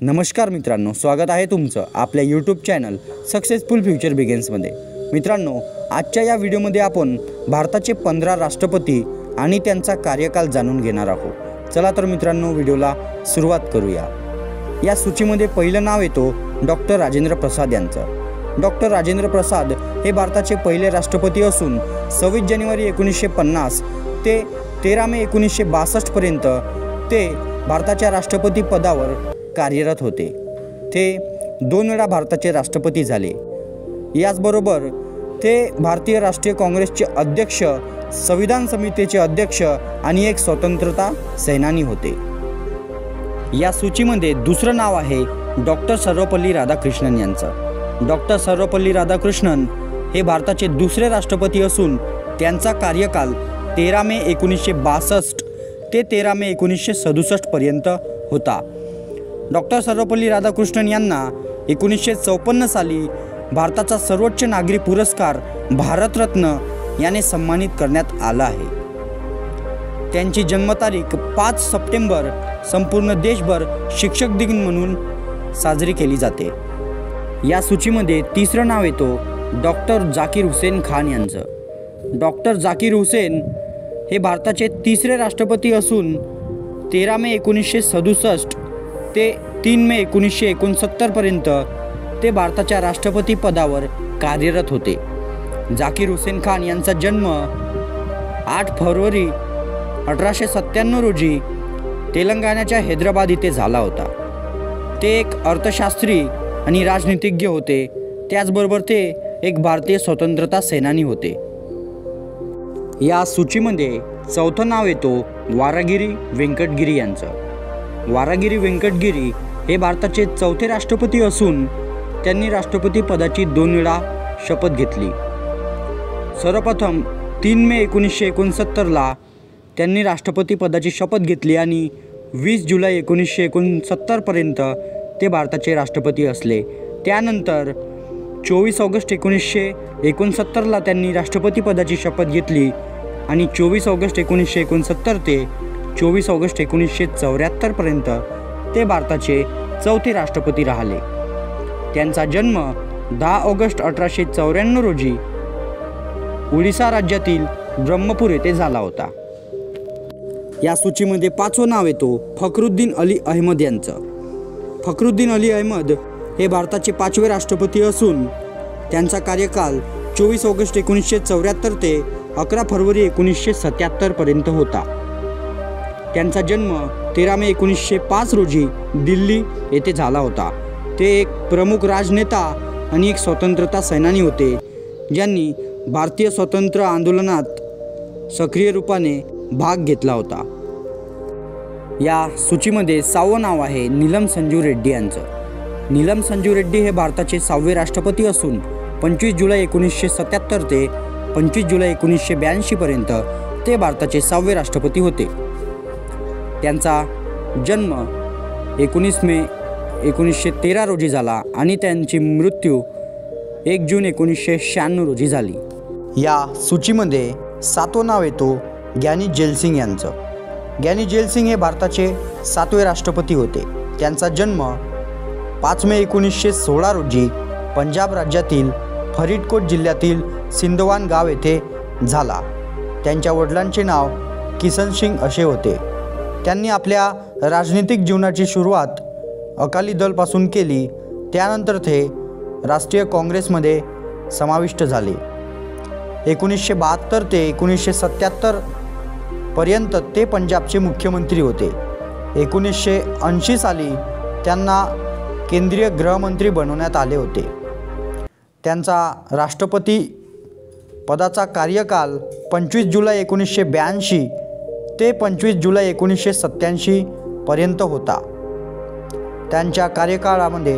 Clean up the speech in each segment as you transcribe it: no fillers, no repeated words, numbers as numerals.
नमस्कार मित्रांनो, स्वागत आहे तुमचं आपल्या यूट्यूब चॅनल सक्सेसफुल फ्युचर बिगिन्समध्ये। मित्रांनो, आजच्या या व्हिडिओमध्ये आपण भारताचे 15 राष्ट्रपती आणि त्यांचा कार्यकाल जाणून घेणार आहोत। चला तर मित्रांनो, व्हिडिओला सुरुवात करूया। या सूचीमध्ये पहिलं नाव येतो डॉक्टर राजेंद्र प्रसाद यांचं। डॉक्टर राजेंद्र प्रसाद हे भारताचे पहिले राष्ट्रपती असून 26 जानेवारी 1950 ते 13 मे 1962 पर्यंत ते भारताच्या राष्ट्रपती पदावर कार्यरत होते। ते 2 वेळा भारताचे राष्ट्रपती झाले। याचबरोबर ते भारतीय राष्ट्रीय काँग्रेसचे अध्यक्ष, संविधान समितीचे अध्यक्ष आणि एक स्वतंत्रता सेनानी होते। या सूचीमध्ये दुसरं नाव आहे डॉक्टर सर्वपल्ली राधाकृष्णन यांचं। डॉक्टर सर्वपल्ली राधाकृष्णन हे भारताचे दुसरे राष्ट्रपती असून त्यांचा कार्यकाल 13 मे 1962 ते 13 मे 1967 पर्यंत होता। डॉक्टर सर्वपल्ली राधाकृष्णन यांना 1954 साली भारताचा सर्वोच्च नागरी पुरस्कार भारतरत्न याने सन्मानित करण्यात आला आहे। त्यांची जन्मतारीख 5 सप्टेंबर संपूर्ण देशभर शिक्षक दिन म्हणून साजरी केली जाते। या सूचीमध्ये तिसरं नाव येतो डॉक्टर जाकीर हुसेन खान यांचं। डॉक्टर जाकीर हुसेन हे भारताचे तिसरे राष्ट्रपती असून 13 मे 1967 ते 3 मे 1969 पर्यंत ते भारताच्या राष्ट्रपती पदावर कार्यरत होते। जाकीर हुसेन खान यांचा जन्म 8 फरवरी 1897 रोजी तेलंगणाच्या हैदराबाद येथे झाला होता। ते एक अर्थशास्त्री आणि राजनीतिज्ञ होते। त्याचबरोबर ते एक भारतीय स्वतंत्रता सेनानी होते। या सूचीमध्ये चौथं नाव येतो वारागिरी वेंकटगिरी यांचं। वारागिरी वेंकटगिरी हे भारताचे चौथे राष्ट्रपती असून त्यांनी राष्ट्रपती पदाची 2 वेळा शपथ घेतली। सर्वप्रथम 3 मे 1969 त्यांनी राष्ट्रपती पदाची शपथ घेतली आणि 20 जुलै 1969 पर्यंत ते भारताचे राष्ट्रपती असले। त्यानंतर 24 ऑगस्ट 1969 त्यांनी राष्ट्रपती पदाची शपथ घेतली आणि 24 ऑगस्ट 1969 ते 24 ऑगस्ट 1974 पर्यंत ते भारताचे चौथे राष्ट्रपती राहिले। त्यांचा जन्म 10 ऑगस्ट 1894 रोजी ओडिशा राज्यातील ब्रह्मपूर येथे झाला होता। या सूचीमध्ये 5वं नाव येतो फखरुद्दीन अली अहमद यांचं। फखरुद्दीन अली अहमद हे भारताचे 5वे राष्ट्रपती असून त्यांचा कार्यकाल 24 ऑगस्ट 1974 ते 11 फरवरी 1977 पर्यंत होता। त्यांचा जन्म 13 मे 1905 रोजी दिल्ली येथे झाला होता। ते एक प्रमुख राजनेता आणि एक स्वतंत्रता सेनानी होते, ज्यांनी भारतीय स्वातंत्र्य आंदोलनात सक्रिय रूपाने भाग घेतला होता। या सूचीमध्ये 6वं नाव आहे नीलम संजीव रेड्डी यांचं। नीलम संजीव रेड्डी हे भारताचे 6वे राष्ट्रपती असून 25 जुलै 1977 ते 25 जुलै 1982 पर्यंत ते भारताचे 6वे राष्ट्रपती होते। त्यांचा जन्म 19 मे 1913 रोजी झाला आणि त्यांची मृत्यू 1 जून 1996 रोजी झाली। या सूचीमध्ये 7वं नाव येतो ग्यानी जैलसिंग यांचं। ग्यानी जैलसिंग हे भारताचे 7वे राष्ट्रपती होते। त्यांचा जन्म 5 मे 1916 रोजी पंजाब राज्यातील फरीदकोट जिल्ह्यातील सिंधवान गाव येथे झाला। त्यांच्या वडिलांचे नाव किसन सिंग असे होते। त्यांनी आपल्या राजनीतिक जीवनाची सुरुवात अकाली दलपासून केली। त्यानंतर ते राष्ट्रीय काँग्रेसमध्ये समाविष्ट झाले। 1972 ते 1977 पर्यंत ते पंजाबचे मुख्यमंत्री होते। 1980 साली त्यांना केंद्रीय गृहमंत्री बनवण्यात आले होते। त्यांचा राष्ट्रपती पदाचा कार्यकाल 25 जुलै 1982 ते 25 जुलै 1987 पर्यंत होता। त्यांच्या कार्यकाळामध्ये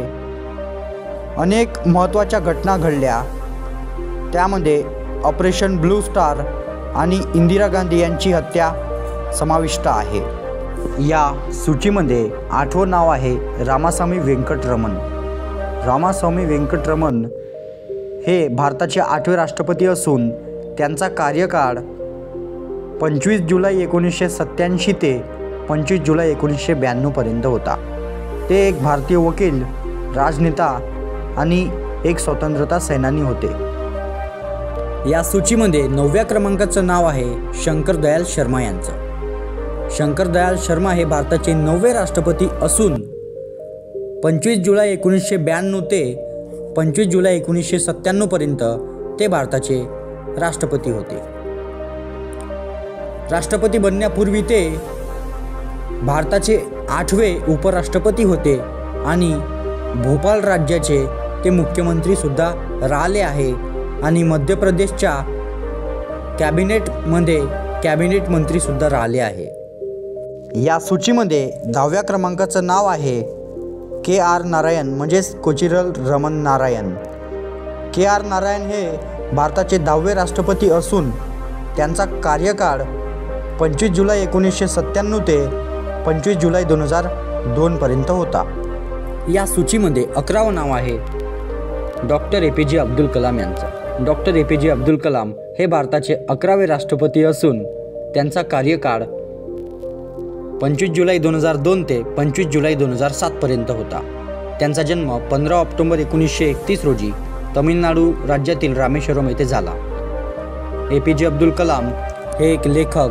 अनेक महत्त्वाच्या घटना घडल्या। त्यामध्ये ऑपरेशन ब्लू स्टार आणि इंदिरा गांधी यांची हत्या समाविष्ट आहे। या सूचीमध्ये 8वं नाव आहे रामास्वामी वेंकटरमण। रामास्वामी वेंकटरमण हे भारताचे 8वे राष्ट्रपती असून त्यांचा कार्यकाळ 25 जुलै 1987 ते 25 जुलै 1992 पर्यंत होता। ते एक भारतीय वकील, राजनेता आणि एक स्वतंत्रता सेनानी होते. या सूचीमध्ये 9व्या क्रमांकाचं नाव आहे शंकर दयाल शर्मा यांचं. शंकर दयाल शर्मा हे भारताचे 9वे राष्ट्रपती असून 25 जुलै 1992 ते 25 जुलै 1997 पर्यंत ते भारताचे राष्ट्रपती होते. राष्ट्रपती बनण्यापूर्वी ते भारताचे 8वे उपराष्ट्रपती होते आणि भोपाळ राज्याचे ते मुख्यमंत्री सुद्धा राहिले आहे आणि मध्य प्रदेशच्या कॅबिनेटमध्ये कॅबिनेट मंत्री सुद्धा राहिले आहे. या सूचीमध्ये 10व्या क्रमांकाचं नाव आहे KR नारायण म्हणजेच कोचिरल रमन नारायण. KR नारायण हे भारताचे 10वे राष्ट्रपती असून त्यांचा कार्यकाळ 25 जुलै 1997 ते 25 जुलै 2002 पर्यंत होता. या सूचीमध्ये 11वं नाव आहे डॉक्टर APJ अब्दुल कलाम यांचं. डॉक्टर APJ अब्दुल कलाम हे भारताचे 11वे राष्ट्रपती असून त्यांचा कार्यकाळ 25 जुलै 2002 ते 25 जुलै 2007 पर्यंत होता. त्यांचा जन्म 15 ऑक्टोबर 1931 रोजी तमिळनाडू राज्यातील रामेश्वरम येथे झाला. APJ अब्दुल कलाम हे एक लेखक,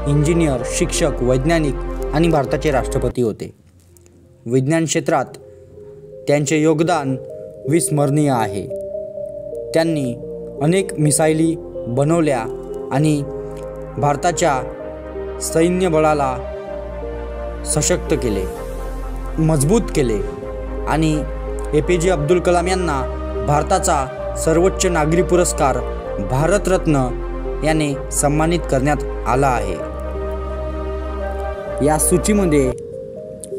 इंजिनियर, शिक्षक, वैज्ञानिक आणि भारताचे राष्ट्रपती होते. विज्ञान क्षेत्रात त्यांचे योगदान विस्मरणीय आहे. त्यांनी अनेक मिसाईली बनवल्या आणि भारताच्या सैन्य बळाला सशक्त केले, मजबूत केले आणि APJ अब्दुल कलाम यांना भारताचा सर्वोच्च नागरी पुरस्कार भारतरत्न याने सन्मानित करण्यात आला आहे. या सूचीमध्ये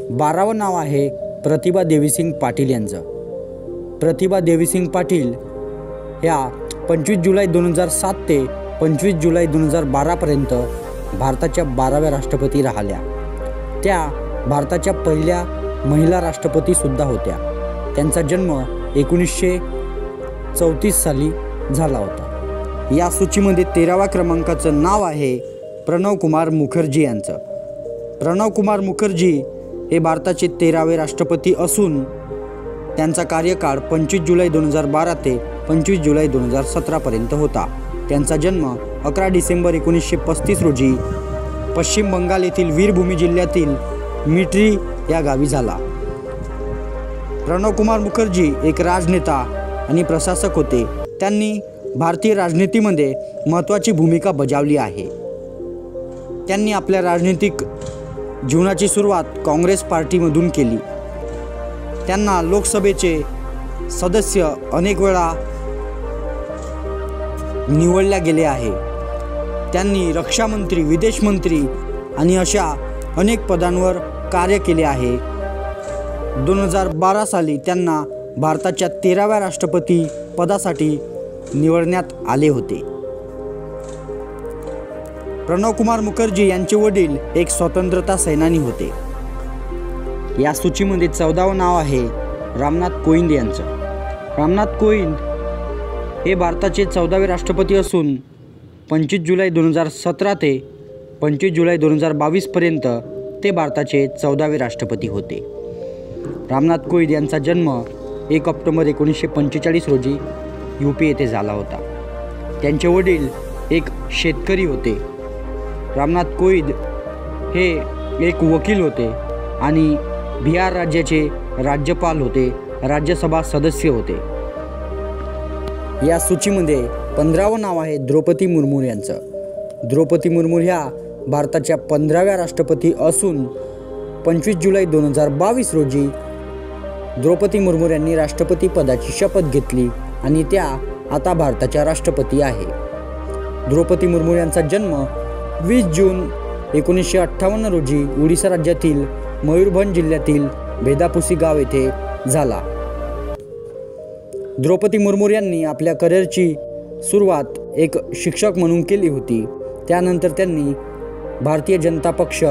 12वं नाव आहे प्रतिभा देवीसिंग पाटील यांचं. प्रतिभा देवीसिंग पाटील ह्या 25 जुलै 2007 ते 25 जुलै 2012 पर्यंत भारताच्या 12व्या राष्ट्रपती राहिल्या. त्या भारताच्या पहिल्या महिला राष्ट्रपतीसुद्धा होत्या. त्यांचा जन्म 1934 साली झाला होता. या सूचीमध्ये 13व्या क्रमांकाचं नाव आहे प्रणव कुमार मुखर्जी यांचं. प्रणव कुमार मुखर्जी हे भारताचे 13वे राष्ट्रपती असून त्यांचा कार्यकाळ 25 जुलै 2012 ते 25 जुलै 2017 पर्यंत होता. त्यांचा जन्म 11 डिसेंबर 1935 रोजी पश्चिम बंगाल येथील वीरभूमी जिल्ह्यातील मिट्री या गावी झाला. प्रणव कुमार मुखर्जी एक राजनेता आणि प्रशासक होते. त्यांनी भारतीय राजनीतीमध्ये महत्त्वाची भूमिका बजावली आहे. त्यांनी आपल्या राजनीतिक जीवनाची सुरुवात काँग्रेस पार्टीमधून केली. त्यांना लोकसभेचे सदस्य अनेक वेळा निवडल्या गेले आहे. त्यांनी रक्षामंत्री, विदेश मंत्री आणि अशा अनेक पदांवर कार्य केले आहे. 2012 साली त्यांना भारताच्या 13व्या राष्ट्रपती पदासाठी निवडण्यात आले होते. प्रणव कुमार मुखर्जी यांचे वडील एक स्वतंत्रता सेनानी होते. या सूचीमध्ये 14वं नाव आहे रामनाथ कोविंद यांचं. रामनाथ कोविंद हे भारताचे 14वे राष्ट्रपती असून 25 जुलै 2017 ते 25 जुलै 2022 पर्यंत ते भारताचे 14वे राष्ट्रपती होते. रामनाथ कोविंद यांचा जन्म 1 ऑक्टोबर 1945 रोजी UP येथे झाला होता. त्यांचे वडील एक शेतकरी होते. रामनाथ कोविंद हे एक वकील होते आणि बिहार राज्याचे राज्यपाल होते, राज्यसभा सदस्य होते. या सूचीमध्ये 15वं नाव आहे द्रौपदी मुर्मू यांचं. द्रौपदी मुर्मू ह्या भारताच्या 15व्या राष्ट्रपती असून 25 जुलै 2022 रोजी द्रौपदी मुर्मू यांनी राष्ट्रपती पदाची शपथ घेतली आणि त्या आता भारताच्या राष्ट्रपती आहे. द्रौपदी मुर्मू यांचा जन्म 20 जून 1958 रोजी ओडिशा राज्यातील मयूरभंज जिल्ह्यातील भेदापुसी गाव येथे झाला. द्रौपदी मुर्मू यांनी आपल्या करिअरची सुरुवात एक शिक्षक म्हणून केली होती. त्यानंतर त्यांनी भारतीय जनता पक्ष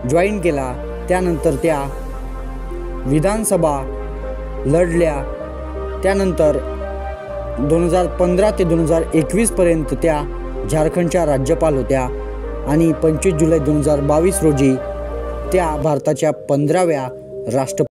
जॉईन केला. त्यानंतर त्या विधानसभा लढल्या. त्यानंतर 2015 ते 2021 पर्यंत त्या झारखंडच्या राज्यपाल होत्या आणि 25 जुलै 2022 रोजी त्या भारताच्या 15व्या राष्ट्र